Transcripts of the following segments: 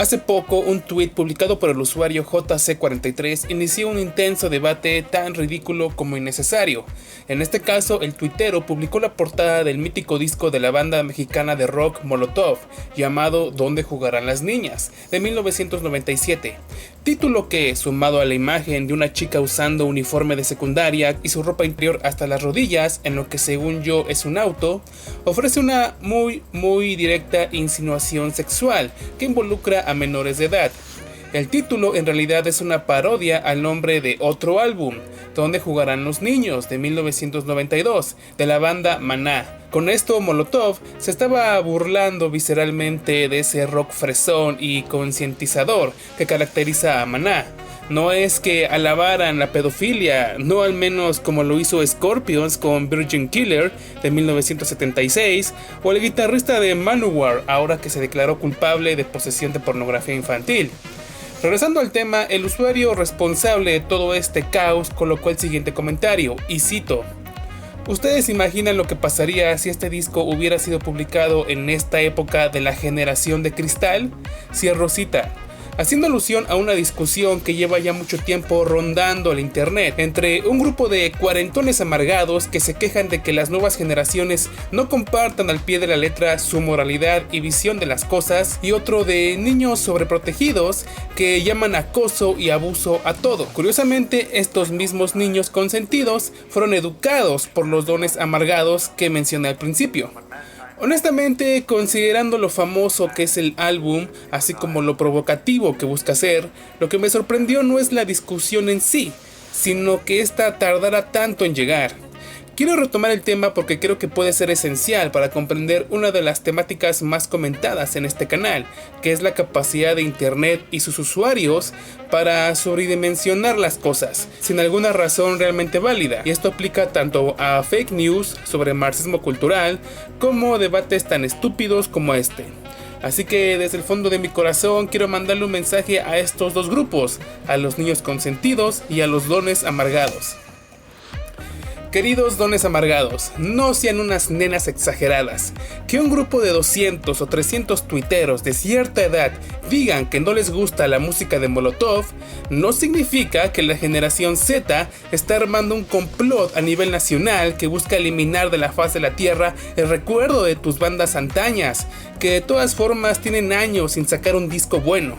Hace poco, un tuit publicado por el usuario JC43 inició un intenso debate tan ridículo como innecesario. En este caso, el tuitero publicó la portada del mítico disco de la banda mexicana de rock Molotov, llamado ¿Dónde jugarán las niñas?, de 1997. Título que, sumado a la imagen de una chica usando uniforme de secundaria y su ropa interior hasta las rodillas, en lo que según yo es un auto, ofrece una muy directa insinuación sexual que involucra a menores de edad. El título en realidad es una parodia al nombre de otro álbum, ¿Dónde jugarán los niños?, de 1992, de la banda Maná. Con esto Molotov se estaba burlando visceralmente de ese rock fresón y concientizador que caracteriza a Maná. No es que alabaran la pedofilia, no al menos como lo hizo Scorpions con Virgin Killer de 1976, o el guitarrista de Manowar, ahora que se declaró culpable de posesión de pornografía infantil. Regresando al tema, el usuario responsable de todo este caos colocó el siguiente comentario, y cito: ¿Ustedes imaginan lo que pasaría si este disco hubiera sido publicado en esta época de la generación de cristal? Cierro cita. Haciendo alusión a una discusión que lleva ya mucho tiempo rondando el internet entre un grupo de cuarentones amargados que se quejan de que las nuevas generaciones no compartan al pie de la letra su moralidad y visión de las cosas, y otro de niños sobreprotegidos que llaman acoso y abuso a todo. Curiosamente, estos mismos niños consentidos fueron educados por los dones amargados que mencioné al principio. Honestamente, considerando lo famoso que es el álbum, así como lo provocativo que busca ser, lo que me sorprendió no es la discusión en sí, sino que esta tardara tanto en llegar. Quiero retomar el tema porque creo que puede ser esencial para comprender una de las temáticas más comentadas en este canal, que es la capacidad de internet y sus usuarios para sobredimensionar las cosas, sin alguna razón realmente válida, y esto aplica tanto a fake news sobre marxismo cultural, como debates tan estúpidos como este. Así que desde el fondo de mi corazón quiero mandarle un mensaje a estos dos grupos, a los niños consentidos y a los dones amargados. Queridos dones amargados, no sean unas nenas exageradas. Que un grupo de 200 o 300 tuiteros de cierta edad digan que no les gusta la música de Molotov no significa que la generación Z está armando un complot a nivel nacional que busca eliminar de la faz de la tierra el recuerdo de tus bandas antañas, que de todas formas tienen años sin sacar un disco bueno.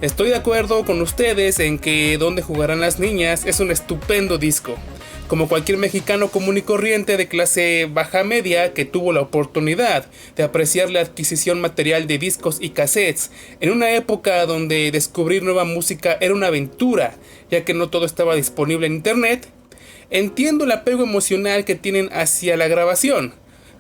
Estoy de acuerdo con ustedes en que Dónde jugarán las niñas es un estupendo disco. Como cualquier mexicano común y corriente de clase baja media que tuvo la oportunidad de apreciar la adquisición material de discos y cassettes en una época donde descubrir nueva música era una aventura, ya que no todo estaba disponible en internet, entiendo el apego emocional que tienen hacia la grabación.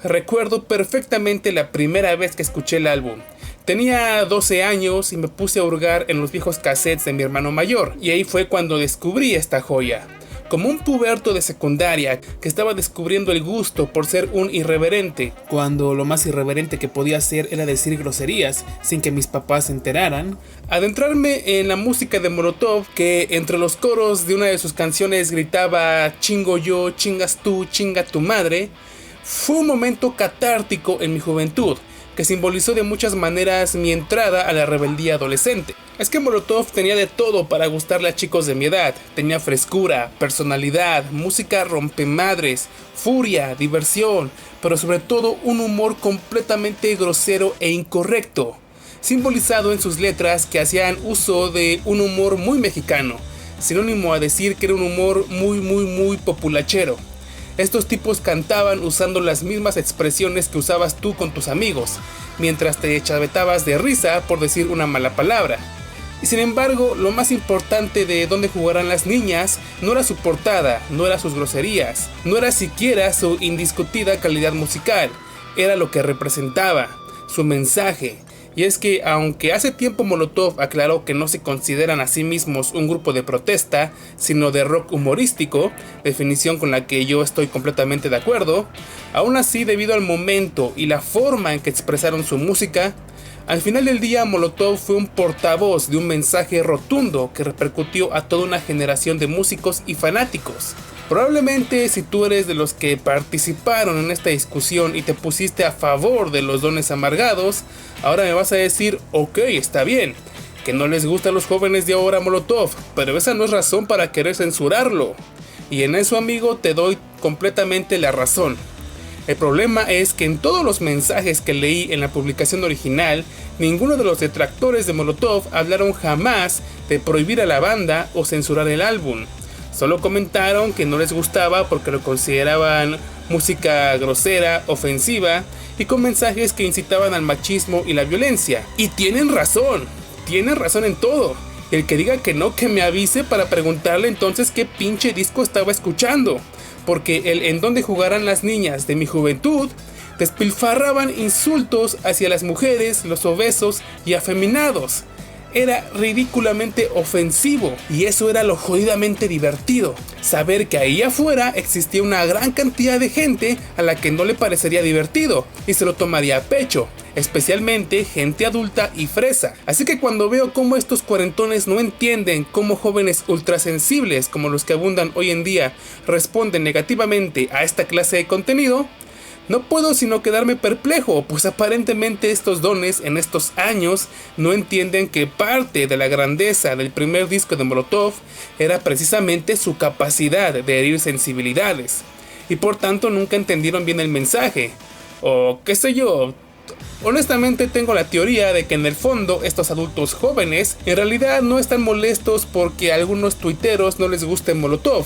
Recuerdo perfectamente la primera vez que escuché el álbum. Tenía 12 años y me puse a hurgar en los viejos cassettes de mi hermano mayor, y ahí fue cuando descubrí esta joya. Como un puberto de secundaria que estaba descubriendo el gusto por ser un irreverente, cuando lo más irreverente que podía hacer era decir groserías sin que mis papás se enteraran, adentrarme en la música de Molotov, que entre los coros de una de sus canciones gritaba "chingo yo, chingas tú, chinga tu madre", fue un momento catártico en mi juventud, que simbolizó de muchas maneras mi entrada a la rebeldía adolescente. Es que Molotov tenía de todo para gustarle a chicos de mi edad. Tenía frescura, personalidad, música rompemadres, furia, diversión, pero sobre todo un humor completamente grosero e incorrecto, simbolizado en sus letras que hacían uso de un humor muy mexicano, sinónimo a decir que era un humor muy populachero. Estos tipos cantaban usando las mismas expresiones que usabas tú con tus amigos, mientras te chavetabas de risa por decir una mala palabra. Y sin embargo, lo más importante de Dónde jugarán las niñas no era su portada, no era sus groserías, no era siquiera su indiscutida calidad musical, era lo que representaba, su mensaje. Y es que aunque hace tiempo Molotov aclaró que no se consideran a sí mismos un grupo de protesta, sino de rock humorístico, definición con la que yo estoy completamente de acuerdo, aún así, debido al momento y la forma en que expresaron su música, al final del día Molotov fue un portavoz de un mensaje rotundo que repercutió a toda una generación de músicos y fanáticos. Probablemente si tú eres de los que participaron en esta discusión y te pusiste a favor de los dones amargados, ahora me vas a decir, ok, está bien, que no les gustan los jóvenes de ahora Molotov, pero esa no es razón para querer censurarlo. Y en eso, amigo, te doy completamente la razón. El problema es que en todos los mensajes que leí en la publicación original, ninguno de los detractores de Molotov hablaron jamás de prohibir a la banda o censurar el álbum. Solo comentaron que no les gustaba porque lo consideraban música grosera, ofensiva y con mensajes que incitaban al machismo y la violencia. Y tienen razón en todo. El que diga que no, que me avise para preguntarle entonces qué pinche disco estaba escuchando. Porque el En donde jugarán las niñas de mi juventud despilfarraban insultos hacia las mujeres, los obesos y afeminados. Era ridículamente ofensivo y eso era lo jodidamente divertido. Saber que ahí afuera existía una gran cantidad de gente a la que no le parecería divertido y se lo tomaría a pecho, especialmente gente adulta y fresa. Así que cuando veo cómo estos cuarentones no entienden cómo jóvenes ultrasensibles como los que abundan hoy en día responden negativamente a esta clase de contenido, no puedo sino quedarme perplejo, pues aparentemente estos dones en estos años no entienden que parte de la grandeza del primer disco de Molotov era precisamente su capacidad de herir sensibilidades, y por tanto nunca entendieron bien el mensaje, o qué sé yo. Honestamente tengo la teoría de que en el fondo estos adultos jóvenes en realidad no están molestos porque a algunos tuiteros no les guste Molotov,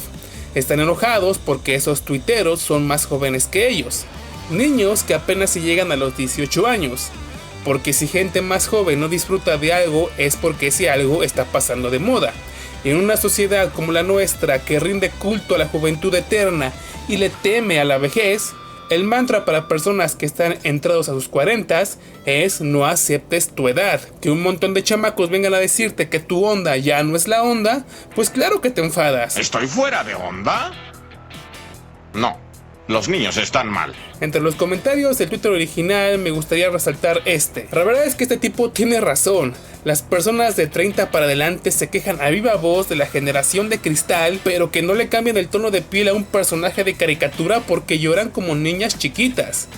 están enojados porque esos tuiteros son más jóvenes que ellos. Niños que apenas si llegan a los 18 años, porque si gente más joven no disfruta de algo es porque ese algo está pasando de moda. Y en una sociedad como la nuestra que rinde culto a la juventud eterna y le teme a la vejez, el mantra para personas que están entrados a sus 40 es no aceptes tu edad. Que un montón de chamacos vengan a decirte que tu onda ya no es la onda, pues claro que te enfadas. ¿Estoy fuera de onda? No. Los niños están mal. Entre los comentarios del Twitter original me gustaría resaltar este. La verdad es que este tipo tiene razón. Las personas de 30 para adelante se quejan a viva voz de la generación de cristal, pero que no le cambian el tono de piel a un personaje de caricatura porque lloran como niñas chiquitas.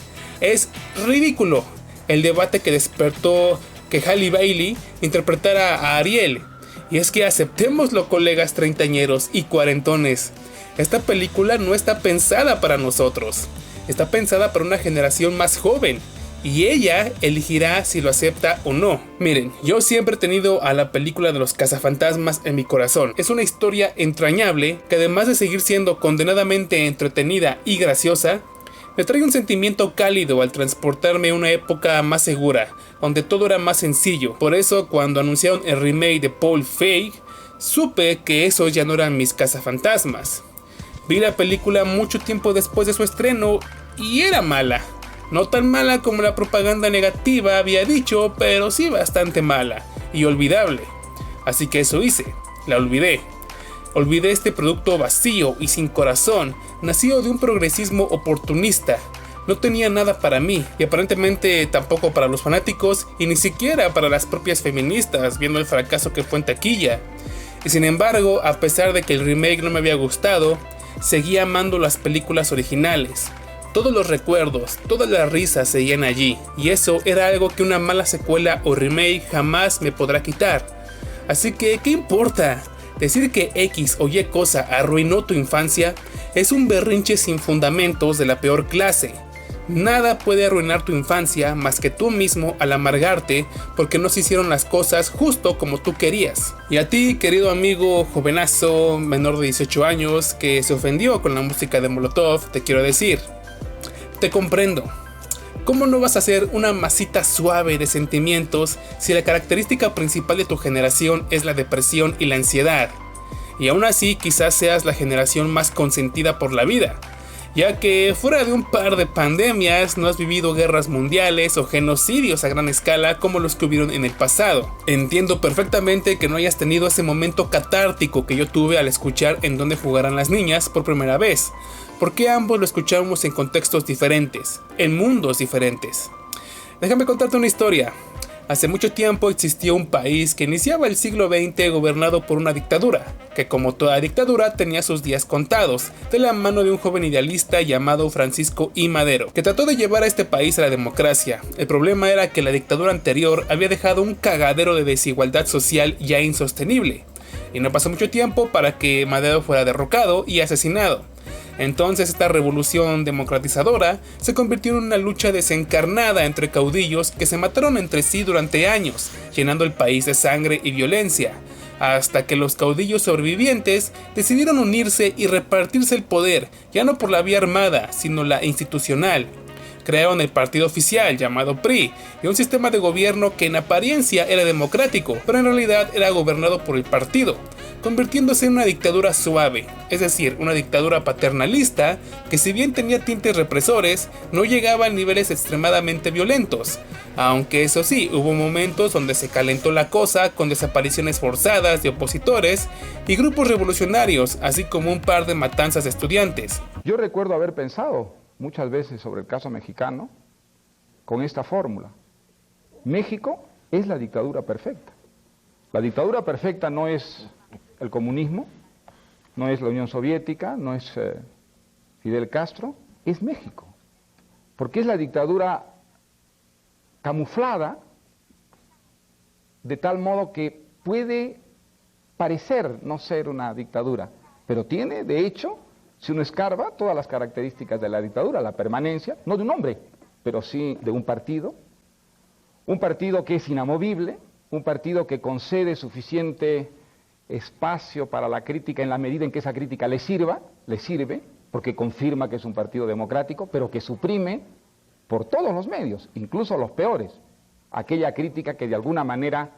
Es ridículo el debate que despertó que Halle Bailey interpretara a Ariel. Y es que aceptémoslo, colegas treintañeros y cuarentones. Esta película no está pensada para nosotros, está pensada para una generación más joven y ella elegirá si lo acepta o no. Miren, yo siempre he tenido a la película de los cazafantasmas en mi corazón. Es una historia entrañable que además de seguir siendo condenadamente entretenida y graciosa, me trae un sentimiento cálido al transportarme a una época más segura, donde todo era más sencillo. Por eso cuando anunciaron el remake de Paul Feig, supe que esos ya no eran mis cazafantasmas. Vi la película mucho tiempo después de su estreno y era mala. No tan mala como la propaganda negativa había dicho, pero sí bastante mala y olvidable. Así que eso hice, la olvidé. Olvidé este producto vacío y sin corazón, nacido de un progresismo oportunista. No tenía nada para mí y aparentemente tampoco para los fanáticos y ni siquiera para las propias feministas, viendo el fracaso que fue en taquilla. Y sin embargo, a pesar de que el remake no me había gustado, seguía amando las películas originales. Todos los recuerdos, todas las risas seguían allí, y eso era algo que una mala secuela o remake jamás me podrá quitar. Así que, ¿qué importa? Decir que X o Y cosa arruinó tu infancia es un berrinche sin fundamentos de la peor clase. Nada puede arruinar tu infancia más que tú mismo al amargarte porque no se hicieron las cosas justo como tú querías. Y a ti, querido amigo jovenazo menor de 18 años que se ofendió con la música de Molotov, te quiero decir, te comprendo. ¿Cómo no vas a ser una masita suave de sentimientos si la característica principal de tu generación es la depresión y la ansiedad? Y aún así quizás seas la generación más consentida por la vida, ya que fuera de un par de pandemias no has vivido guerras mundiales o genocidios a gran escala como los que hubieron en el pasado. Entiendo perfectamente que no hayas tenido ese momento catártico que yo tuve al escuchar En donde jugarán las niñas por primera vez, porque ambos lo escuchamos en contextos diferentes, en mundos diferentes. Déjame contarte una historia. Hace mucho tiempo existió un país que iniciaba el siglo XX gobernado por una dictadura, que como toda dictadura tenía sus días contados, de la mano de un joven idealista llamado Francisco I. Madero, que trató de llevar a este país a la democracia. El problema era que la dictadura anterior había dejado un cagadero de desigualdad social ya insostenible, y no pasó mucho tiempo para que Madero fuera derrocado y asesinado. Entonces esta revolución democratizadora se convirtió en una lucha desencarnada entre caudillos que se mataron entre sí durante años, llenando el país de sangre y violencia, hasta que los caudillos sobrevivientes decidieron unirse y repartirse el poder, ya no por la vía armada, sino la institucional. Crearon el partido oficial llamado PRI y un sistema de gobierno que en apariencia era democrático, pero en realidad era gobernado por el partido, convirtiéndose en una dictadura suave, es decir, una dictadura paternalista que, si bien tenía tintes represores, no llegaba a niveles extremadamente violentos, aunque eso sí, hubo momentos donde se calentó la cosa con desapariciones forzadas de opositores y grupos revolucionarios, así como un par de matanzas de estudiantes. Yo recuerdo haber pensado muchas veces sobre el caso mexicano con esta fórmula: México es la dictadura perfecta. La dictadura perfecta no es el comunismo, no es la Unión Soviética, no es Fidel Castro, es México, porque es la dictadura camuflada de tal modo que puede parecer no ser una dictadura, pero tiene, de hecho, si uno escarba, todas las características de la dictadura: la permanencia, no de un hombre, pero sí de un partido que es inamovible, un partido que concede suficiente espacio para la crítica en la medida en que esa crítica le sirve, porque confirma que es un partido democrático, pero que suprime por todos los medios, incluso los peores, aquella crítica que de alguna manera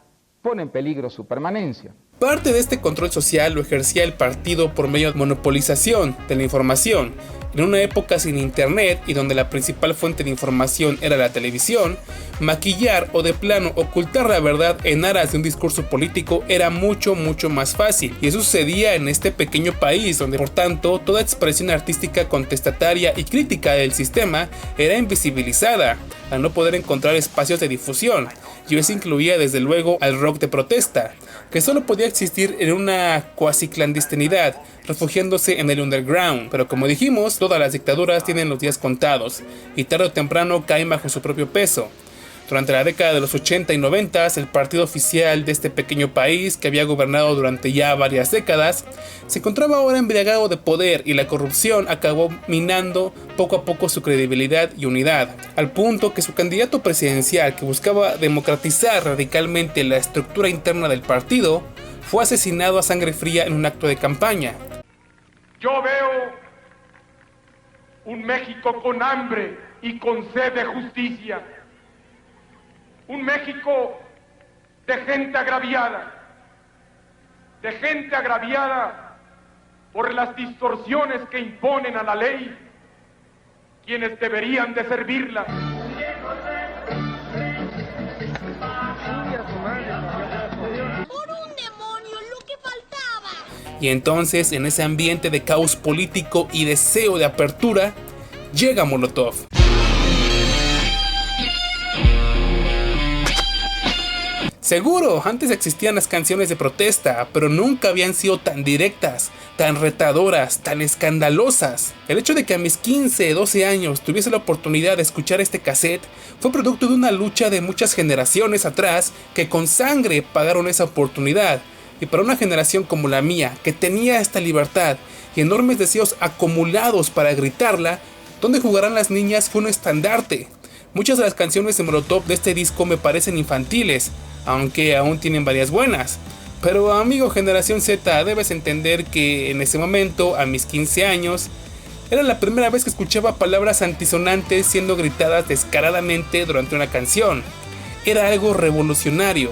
pone en peligro su permanencia. Parte de este control social lo ejercía el partido por medio de monopolización de la información. En una época sin internet y donde la principal fuente de información era la televisión, maquillar o de plano ocultar la verdad en aras de un discurso político era mucho más fácil, y eso sucedía en este pequeño país donde, por tanto, toda expresión artística contestataria y crítica del sistema era invisibilizada, al no poder encontrar espacios de difusión, y eso incluía desde luego al rock de protesta, que solo podía existir en una cuasi clandestinidad, refugiándose en el underground. Pero como dijimos, todas las dictaduras tienen los días contados, y tarde o temprano caen bajo su propio peso. Durante la década de los 80 y 90, el partido oficial de este pequeño país, que había gobernado durante ya varias décadas, se encontraba ahora embriagado de poder, y la corrupción acabó minando poco a poco su credibilidad y unidad, al punto que su candidato presidencial, que buscaba democratizar radicalmente la estructura interna del partido, fue asesinado a sangre fría en un acto de campaña. Yo veo un México con hambre y con sed de justicia. Un México de gente agraviada por las distorsiones que imponen a la ley quienes deberían de servirla. Por un demonio, lo que faltaba. Y entonces, en ese ambiente de caos político y deseo de apertura, llega Molotov. Seguro, antes existían las canciones de protesta, pero nunca habían sido tan directas, tan retadoras, tan escandalosas. El hecho de que a mis 15, 12 años tuviese la oportunidad de escuchar este cassette fue producto de una lucha de muchas generaciones atrás que con sangre pagaron esa oportunidad. Y para una generación como la mía, que tenía esta libertad y enormes deseos acumulados para gritarla, ¿dónde jugarán las niñas? Fue un estandarte. Muchas de las canciones de Molotov de este disco me parecen infantiles, aunque aún tienen varias buenas. Pero amigo generación Z, debes entender que en ese momento, a mis 15 años, era la primera vez que escuchaba palabras antisonantes siendo gritadas descaradamente durante una canción. Era algo revolucionario.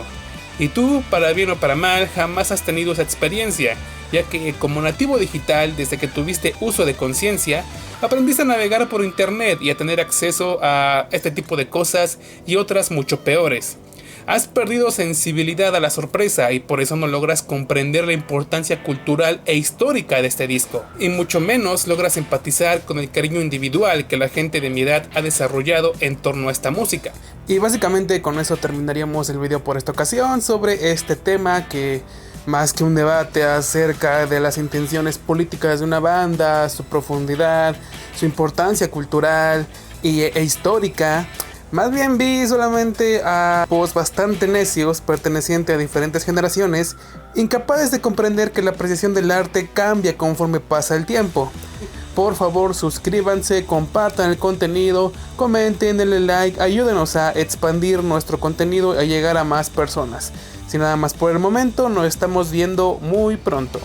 Y tú, para bien o para mal, jamás has tenido esa experiencia, ya que como nativo digital, desde que tuviste uso de conciencia, aprendiste a navegar por internet y a tener acceso a este tipo de cosas y otras mucho peores. Has perdido sensibilidad a la sorpresa y por eso no logras comprender la importancia cultural e histórica de este disco, y mucho menos logras empatizar con el cariño individual que la gente de mi edad ha desarrollado en torno a esta música. Y básicamente con eso terminaríamos el video por esta ocasión sobre este tema que, más que un debate acerca de las intenciones políticas de una banda, su profundidad, su importancia cultural e histórica, más bien vi solamente a posts bastante necios pertenecientes a diferentes generaciones, incapaces de comprender que la apreciación del arte cambia conforme pasa el tiempo. Por favor, suscríbanse, compartan el contenido, comenten, denle like, ayúdenos a expandir nuestro contenido y a llegar a más personas. Sin nada más por el momento, nos estamos viendo muy pronto.